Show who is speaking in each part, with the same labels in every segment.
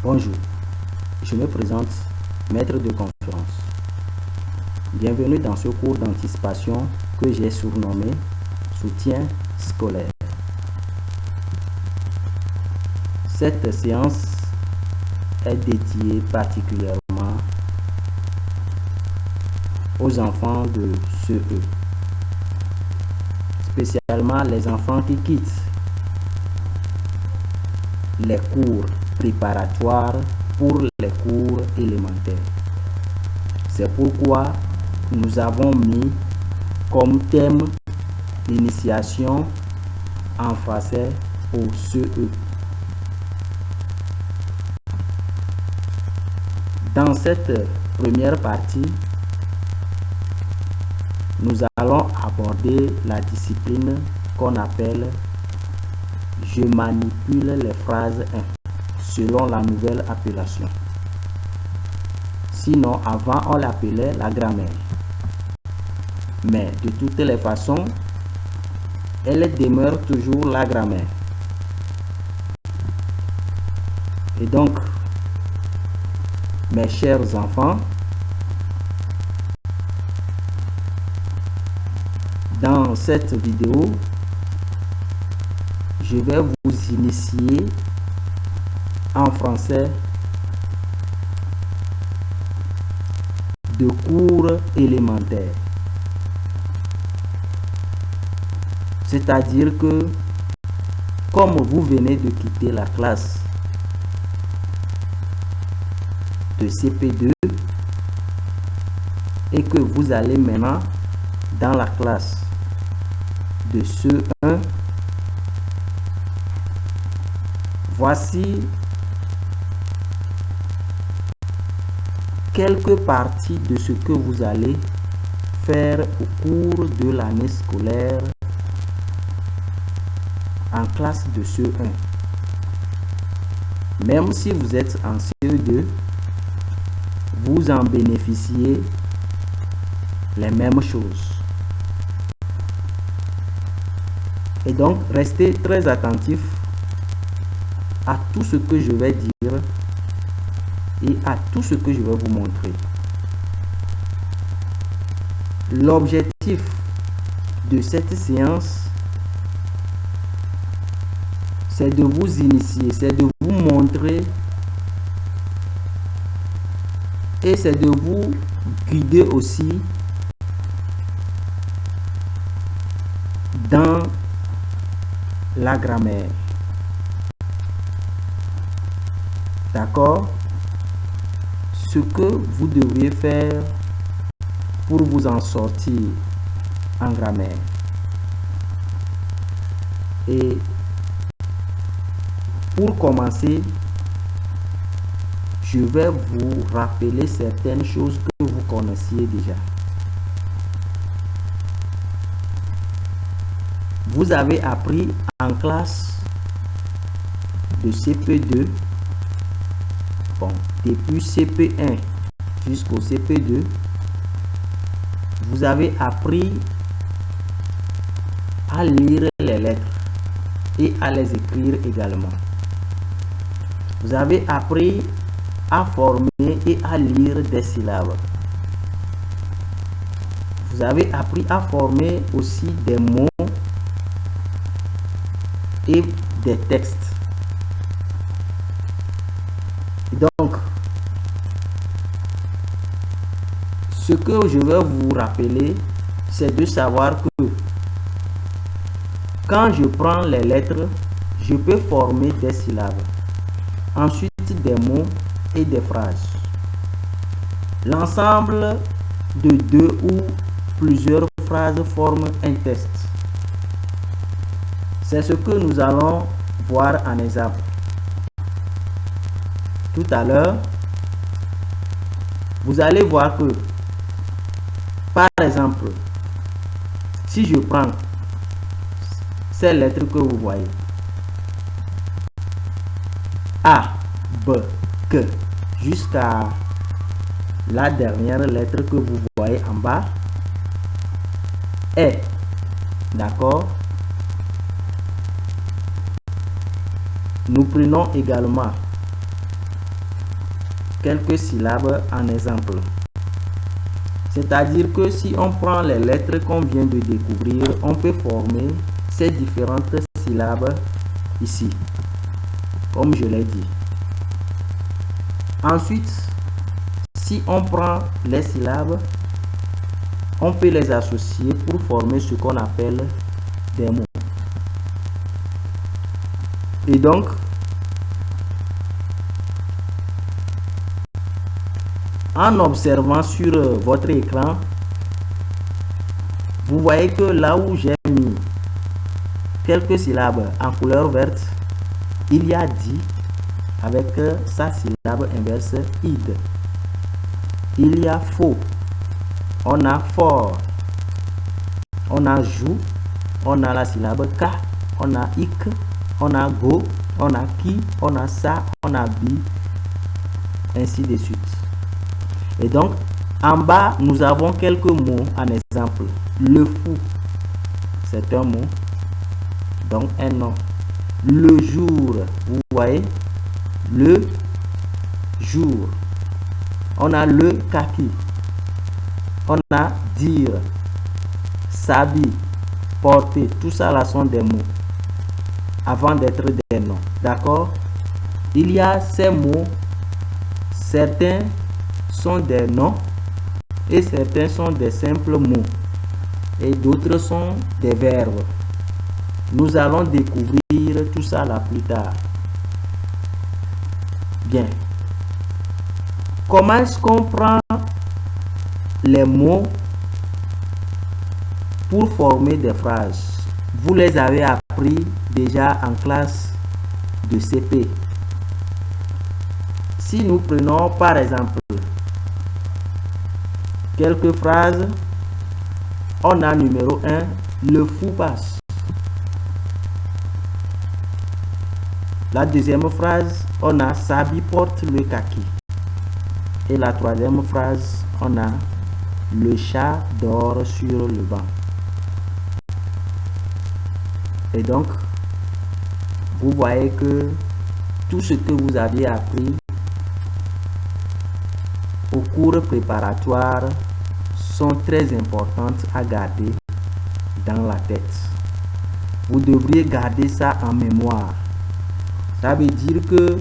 Speaker 1: Bonjour, je me présente, maître de conférence. Bienvenue dans ce cours d'anticipation que j'ai surnommé Soutien scolaire. Cette séance est dédiée particulièrement aux enfants de CE, spécialement les enfants qui quittent les cours préparatoires pour les cours élémentaires. C'est pourquoi nous avons mis comme thème l'initiation en français au CE. Dans cette première partie, nous allons aborder la discipline qu'on appelle « Je manipule les phrases selon la nouvelle appellation. Sinon, avant, on l'appelait la grammaire. Mais de toutes les façons, elle demeure toujours la grammaire. Et donc, mes chers enfants, dans cette vidéo, je vais vous initier en français de cours élémentaires. C'est-à-dire que, comme vous venez de quitter la classe de CP2 et que vous allez maintenant dans la classe de CE1, voici quelques parties de ce que vous allez faire au cours de l'année scolaire en classe de CE1. Même si vous êtes en CE2, vous en bénéficiez les mêmes choses. Et donc, restez très attentifs à tout ce que je vais dire et à tout ce que je vais vous montrer. L'objectif de cette séance, c'est de vous initier, c'est de vous montrer et c'est de vous guider aussi dans la grammaire. D'accord? Ce que vous devriez faire pour vous en sortir en grammaire. Et pour commencer, je vais vous rappeler certaines choses que vous connaissiez déjà. Vous avez appris en classe de CP2, bon, depuis CP1 jusqu'au CP2, vous avez appris à lire les lettres et à les écrire également. Vous avez appris à former et à lire des syllabes. Vous avez appris à former aussi des mots et des textes. Donc, ce que je vais vous rappeler, c'est de savoir que quand je prends les lettres, je peux former des syllabes. Ensuite, des mots et des phrases. L'ensemble de deux ou plusieurs phrases forme un texte. C'est ce que nous allons voir en exemple. Tout à l'heure, vous allez voir que, par exemple, si je prends ces lettres que vous voyez, A, B, K, jusqu'à la dernière lettre que vous voyez en bas, E, d'accord? Nous prenons également quelques syllabes en exemple. C'est-à-dire que si on prend les lettres qu'on vient de découvrir, on peut former ces différentes syllabes ici, comme je l'ai dit. Ensuite, si on prend les syllabes, on peut les associer pour former ce qu'on appelle des mots. Et donc, en observant sur votre écran, vous voyez que là où j'ai mis quelques syllabes en couleur verte, il y a dit avec sa syllabe inverse id. Il y a faux, on a fort, on a joue, on a la syllabe k, on a ik, on a go, on a qui, on a ça, on a bi, ainsi de suite. Et donc, en bas, nous avons quelques mots en exemple. Le fou, c'est un mot, donc un nom. Le jour, vous voyez, le jour. On a le kaki. On a dire, s'habiller, porter. Tout ça là sont des mots avant d'être des noms. D'accord? Il y a ces mots, certains sont des noms et certains sont des simples mots et d'autres sont des verbes. Nous allons découvrir tout ça là plus tard. Bien. Comment est-ce qu'on prend les mots pour former des phrases? Vous les avez appris déjà en classe de CP. Si nous prenons par exemple quelques phrases, on a numéro 1, le fou passe. La deuxième phrase, on a Sabi porte le kaki. Et la troisième phrase, on a le chat dort sur le banc. Et donc, vous voyez que tout ce que vous aviez appris au cours préparatoire sont très importantes à garder dans la tête. Vous devriez garder ça en mémoire. Ça veut dire que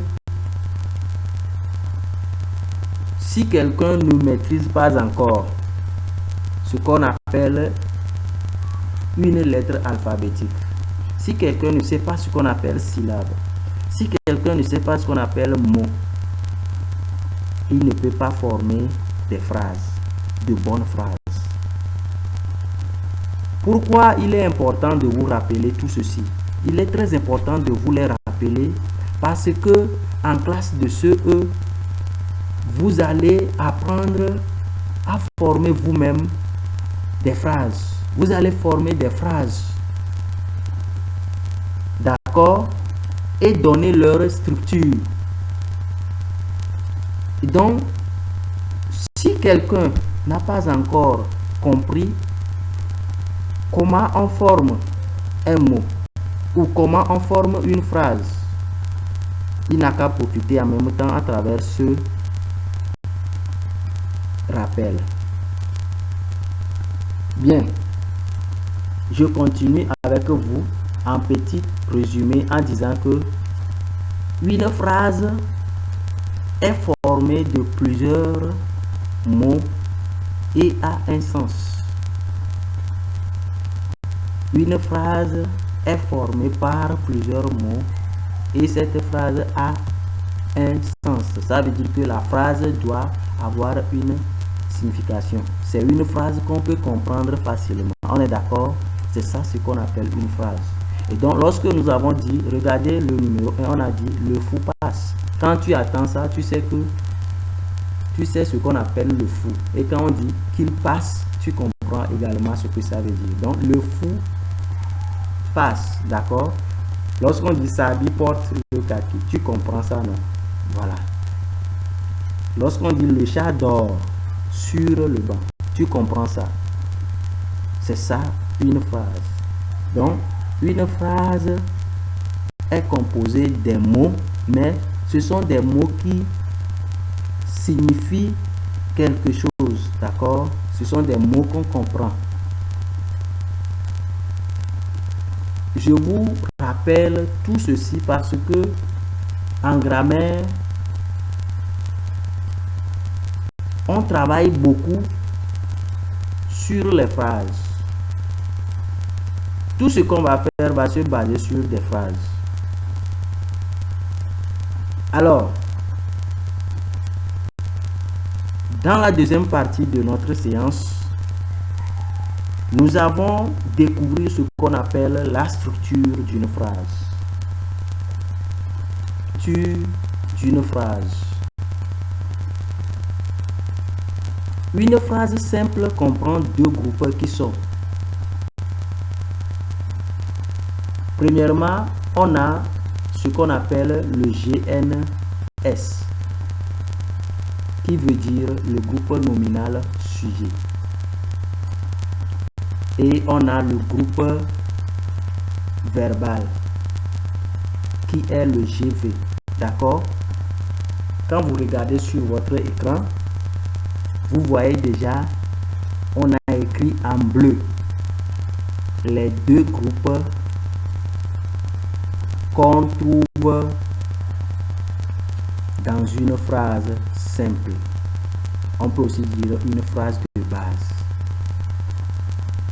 Speaker 1: si quelqu'un ne maîtrise pas encore ce qu'on appelle une lettre alphabétique, si quelqu'un ne sait pas ce qu'on appelle syllabe, si quelqu'un ne sait pas ce qu'on appelle mot, il ne peut pas former des phrases, de bonnes phrases. Pourquoi il est important de vous rappeler tout ceci? Il est très important de vous les rappeler parce que en classe de CE, vous allez apprendre à former vous-même des phrases. Vous allez former des phrases. D'accord? Et donner leur structure. Et donc, si quelqu'un n'a pas encore compris comment on forme un mot ou comment on forme une phrase, il n'a qu'à profiter en même temps à travers ce rappel. Bien, je continue avec vous en petit résumé en disant que une phrase est formée de plusieurs mots et a un sens. Une phrase est formée par plusieurs mots et cette phrase a un sens. Ça veut dire que la phrase doit avoir une signification. C'est une phrase qu'on peut comprendre facilement. On est d'accord? C'est ça ce qu'on appelle une phrase. Et donc, lorsque nous avons dit, regardez le numéro 1, on a dit le fou passe. Quand tu attends ça, tu sais ce qu'on appelle le fou. Et quand on dit qu'il passe, tu comprends également ce que ça veut dire. Donc, le fou passe, d'accord? Lorsqu'on dit Sabi porte le kaki, tu comprends ça, non? Voilà. Lorsqu'on dit le chat dort sur le banc, tu comprends ça. C'est ça, une phrase. Donc, une phrase est composée des mots, mais ce sont des mots qui signifient quelque chose, d'accord? Ce sont des mots qu'on comprend. Je vous rappelle tout ceci parce que en grammaire, on travaille beaucoup sur les phrases. Tout ce qu'on va faire va se baser sur des phrases. Alors, dans la deuxième partie de notre séance, nous avons découvert ce qu'on appelle la structure d'une phrase. D'une phrase. Une phrase simple comprend deux groupes qui sont: premièrement, on a ce qu'on appelle le GNS, qui veut dire le groupe nominal sujet. Et on a le groupe verbal, qui est le GV. D'accord? Quand vous regardez sur votre écran, vous voyez déjà, on a écrit en bleu les deux groupes qu'on trouve dans une phrase simple. On peut aussi dire une phrase de base.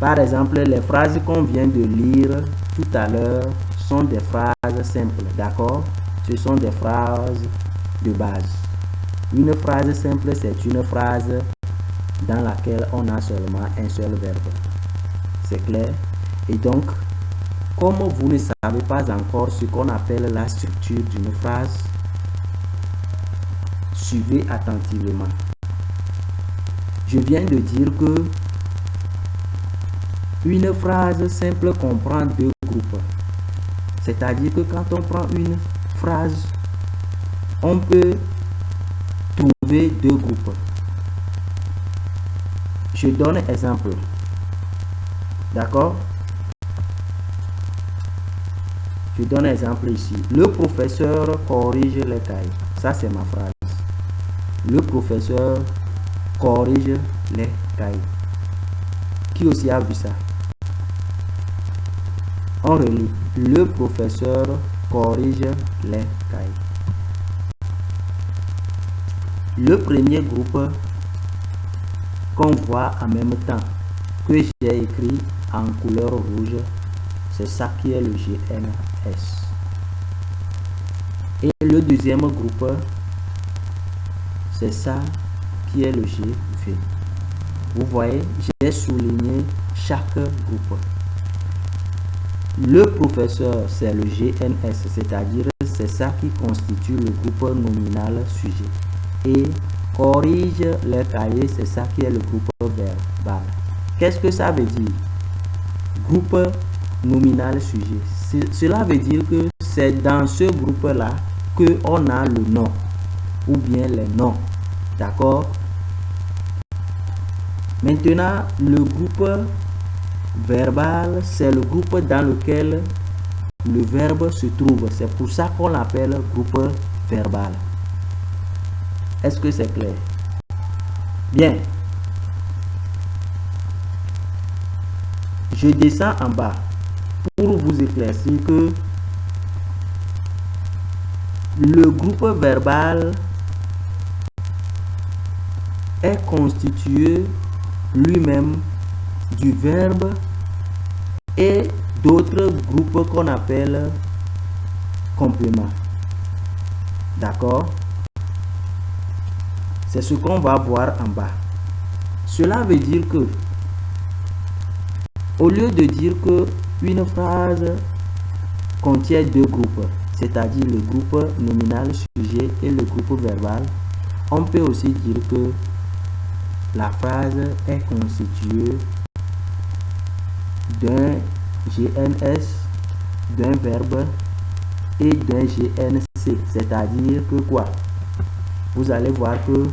Speaker 1: Par exemple, les phrases qu'on vient de lire tout à l'heure sont des phrases simples, d'accord? Ce sont des phrases de base. Une phrase simple, c'est une phrase dans laquelle on a seulement un seul verbe. C'est clair? Et donc, comme vous ne savez pas encore ce qu'on appelle la structure d'une phrase, suivez attentivement. Je viens de dire que une phrase simple comprend deux groupes. C'est-à-dire que quand on prend une phrase, on peut trouver deux groupes. Je donne un exemple. D'accord? Je donne un exemple ici. Le professeur corrige les cahiers. Ça, c'est ma phrase. Le professeur corrige les cahiers. Qui aussi a vu ça? On relit. Le professeur corrige les cahiers. Le premier groupe qu'on voit en même temps, que j'ai écrit en couleur rouge, c'est ça qui est le GNS. Et le deuxième groupe, c'est ça qui est le GV. Vous voyez, j'ai souligné chaque groupe. Le professeur, c'est le GNS, c'est-à-dire c'est ça qui constitue le groupe nominal sujet. Et corrige les cahiers, c'est ça qui est le groupe verbal. Qu'est-ce que ça veut dire? Groupe nominal sujet. Cela veut dire que c'est dans ce groupe-là que on a le nom ou bien les noms. D'accord? Maintenant, le groupe verbal, c'est le groupe dans lequel le verbe se trouve. C'est pour ça qu'on l'appelle groupe verbal. Est-ce que c'est clair? Bien. Je descends en bas pour vous éclaircir que le groupe verbal est constitué lui-même du verbe et d'autres groupes qu'on appelle compléments. D'accord? C'est ce qu'on va voir en bas. Cela veut dire que, au lieu de dire que une phrase contient deux groupes, c'est-à-dire le groupe nominal sujet et le groupe verbal, on peut aussi dire que la phrase est constituée d'un GNS, d'un verbe et d'un GNC. C'est-à-dire que quoi? Vous allez voir que